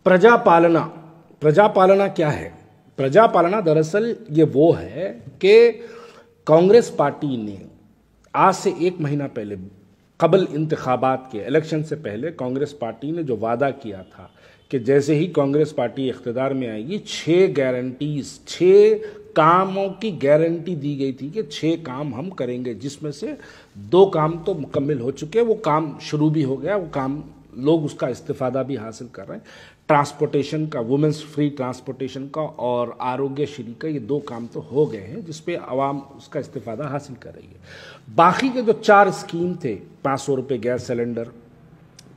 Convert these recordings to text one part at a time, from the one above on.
प्रजापालना, प्रजापालना क्या है? प्रजापालना दरअसल ये वो है कि कांग्रेस पार्टी ने आज से 1 महीना पहले कबल इंतखाबात के इलेक्शन से पहले कांग्रेस पार्टी ने जो वादा किया था कि जैसे ही कांग्रेस पार्टी इख्तिदार में आएगी 6 गारंटीज, 6 कामों की गारंटी दी गई थी कि 6 काम हम करेंगे, जिसमें से 2 काम तो मुकम्मल हो चुके हैं, वो काम शुरू भी हो गया, वो काम लोग उसका इस्तिफादा भी हासिल कर रहे हैं। ट्रांसपोर्टेशन का, वुमेंस फ्री ट्रांसपोर्टेशन का और आरोग्यश्री का, ये 2 काम तो हो गए हैं जिसपे आवाम उसका इस्तिफादा हासिल कर रही है। बाकी के जो 4 स्कीम थे, 500 रुपये गैस सिलेंडर,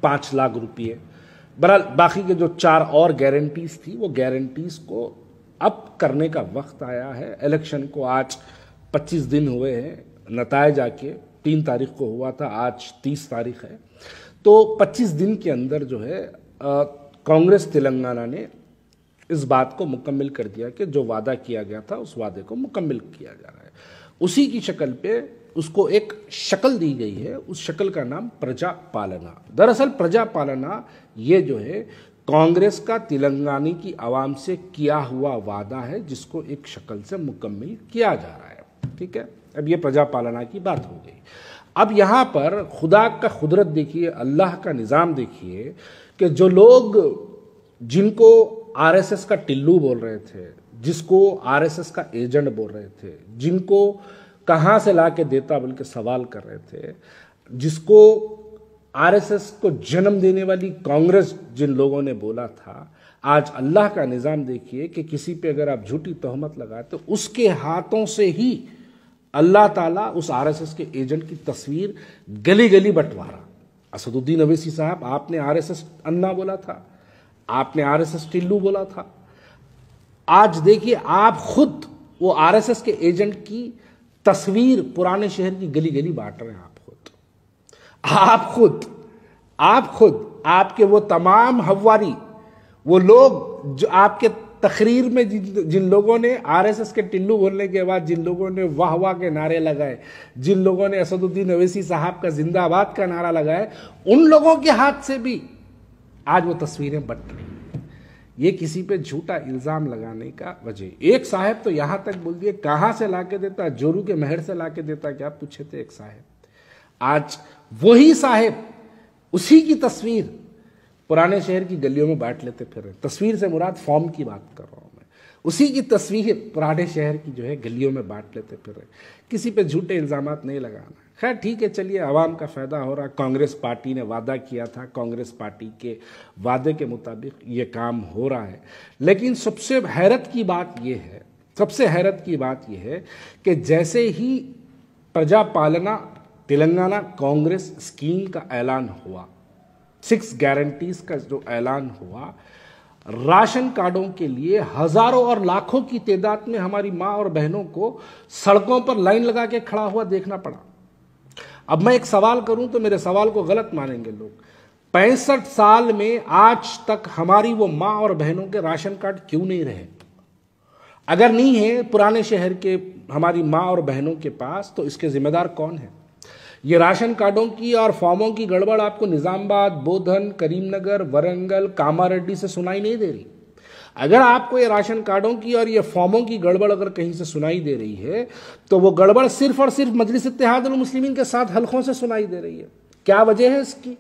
5 लाख रुपये, बहरहाल बाकी के जो 4 और गारंटीज थी, वो गारंटीज को अब करने का वक्त आया है। इलेक्शन को आज 25 दिन हुए हैं, नतायज आके 3 तारीख को हुआ था, आज 30 तारीख है। तो 25 दिन के अंदर जो है कांग्रेस तेलंगाना ने इस बात को मुकम्मल कर दिया कि जो वादा किया गया था उस वादे को मुकम्मल किया जा रहा है। उसी की शक्ल पे उसको एक शक्ल दी गई है, उस शक्ल का नाम प्रजापालना। दरअसल प्रजापालना ये जो है कांग्रेस का तेलंगाना की आवाम से किया हुआ वादा है, जिसको एक शक्ल से मुकम्मल किया जा रहा है। ठीक है, अब ये प्रजापालना की बात हो गई। अब यहाँ पर खुदा का कुदरत देखिए, अल्लाह का निज़ाम देखिए कि जो लोग जिनको आरएसएस का टिल्लू बोल रहे थे, जिसको आरएसएस का एजेंट बोल रहे थे, जिनको कहाँ से ला के देता बल्कि सवाल कर रहे थे, जिसको आरएसएस को जन्म देने वाली कांग्रेस जिन लोगों ने बोला था, आज अल्लाह का निज़ाम देखिए कि किसी पे अगर आप झूठी तोहमत लगाए तो उसके हाथों से ही अल्लाह ताला उस आरएसएस के एजेंट की तस्वीर गली गली बंटवारा। असदुद्दीन अवैसी साहब, आपने आरएसएस अन्ना बोला था, आपने आरएसएस टिल्लू बोला था। आज देखिए आप खुद वो आरएसएस के एजेंट की तस्वीर पुराने शहर की गली गली बांट रहे हैं। आप खुद आपके वो तमाम हवारी, वो लोग जो आपके तकरीर में जिन लोगों ने आरएसएस के टिल्लू बोलने के बाद जिन लोगों ने वाह वाह के नारे लगाए, जिन लोगों ने असदुद्दीन अवैसी साहब का जिंदाबाद का नारा लगाए, उन लोगों के हाथ से भी आज वो तस्वीरें बट रही हैं। ये किसी पे झूठा इल्जाम लगाने का वजह। एक साहब तो यहां तक बोल दिए, कहां से लाके देता, जोरू के महर से लाके देता, क्या पूछे थे एक साहब। आज वही साहब उसी की तस्वीर पुराने शहर की गलियों में बांट लेते फिर रहे। तस्वीर से मुराद फॉर्म की बात कर रहा हूं मैं। उसी की तस्वीर पुराने शहर की जो है गलियों में बांट लेते फिर रहे। किसी पे झूठे इल्जामात नहीं लगाना। खैर ठीक है, चलिए, आवाम का फायदा हो रहा। कांग्रेस पार्टी ने वादा किया था, कांग्रेस पार्टी के वादे के मुताबिक ये काम हो रहा है। लेकिन सबसे हैरत की बात यह है कि जैसे ही प्रजापालना तेलंगाना कांग्रेस स्कीम का ऐलान हुआ, 6 गारंटीज का जो ऐलान हुआ, राशन कार्डों के लिए हजारों और लाखों की तादाद में हमारी मां और बहनों को सड़कों पर लाइन लगा के खड़ा हुआ देखना पड़ा। अब मैं एक सवाल करूं तो मेरे सवाल को गलत मानेंगे लोग। 65 साल में आज तक हमारी वो मां और बहनों के राशन कार्ड क्यों नहीं रहे? अगर नहीं है पुराने शहर के हमारी मां और बहनों के पास, तो इसके जिम्मेदार कौन है? ये राशन कार्डों की और फॉर्मों की गड़बड़ आपको निजामाबाद, बोधन, करीमनगर, वरंगल, कामारेड्डी से सुनाई नहीं दे रही। अगर आपको ये राशन कार्डों की और ये फॉर्मों की गड़बड़ अगर कहीं से सुनाई दे रही है, तो वो गड़बड़ सिर्फ और सिर्फ मजलिस इत्तेहादुल मुस्लिमीन के 7 हलकों से सुनाई दे रही है। क्या वजह है इसकी?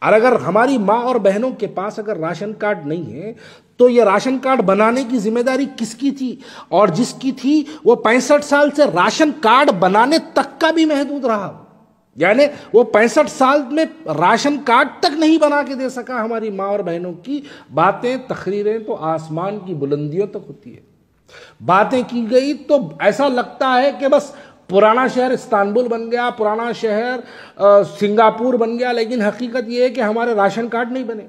और अगर हमारी माँ और बहनों के पास अगर राशन कार्ड नहीं है, तो ये राशन कार्ड बनाने की जिम्मेदारी किसकी थी? और जिसकी थी वो 65 साल से राशन कार्ड बनाने तक का भी महदूद रहा। यानी वो 65 साल में राशन कार्ड तक नहीं बना के दे सका हमारी माँ और बहनों की। बातें, तकरीरें तो आसमान की बुलंदियों तक होती है। बातें की गई तो ऐसा लगता है कि बस पुराना शहर इस्तांबुल बन गया, पुराना शहर सिंगापुर बन गया, लेकिन हकीकत यह है कि हमारे राशन कार्ड नहीं बने।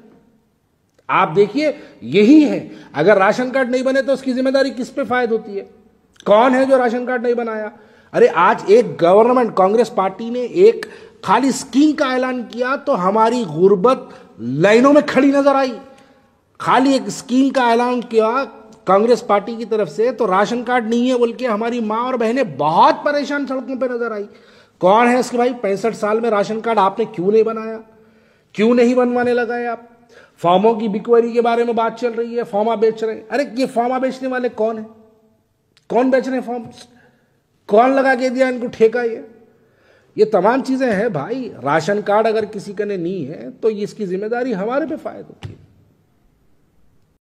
आप देखिए, यही है। अगर राशन कार्ड नहीं बने तो उसकी जिम्मेदारी किस पे फायद होती है? कौन है जो राशन कार्ड नहीं बनाया? अरे आज एक गवर्नमेंट, कांग्रेस पार्टी ने एक खाली स्कीम का ऐलान किया तो हमारी गुर्बत लाइनों में खड़ी नजर आई। खाली एक स्कीम का ऐलान किया कांग्रेस पार्टी की तरफ से, तो राशन कार्ड नहीं है बोल के हमारी माँ और बहनें बहुत परेशान सड़कों पर नजर आई। कौन है इसके भाई? 65 साल में राशन कार्ड आपने क्यों नहीं बनाया? क्यों नहीं बनवाने लगाए आप? फॉर्मों की बिकवरी के बारे में बात चल रही है, फॉर्मा बेच रहे हैं। अरे ये फॉर्मा बेचने वाले कौन है? कौन बेच रहे हैं फॉर्म? कौन लगा के दिया इनको ठेका? ये तमाम चीजें हैं भाई। राशन कार्ड अगर किसी का ने नहीं है तो इसकी जिम्मेदारी हमारे पे फायद होती है।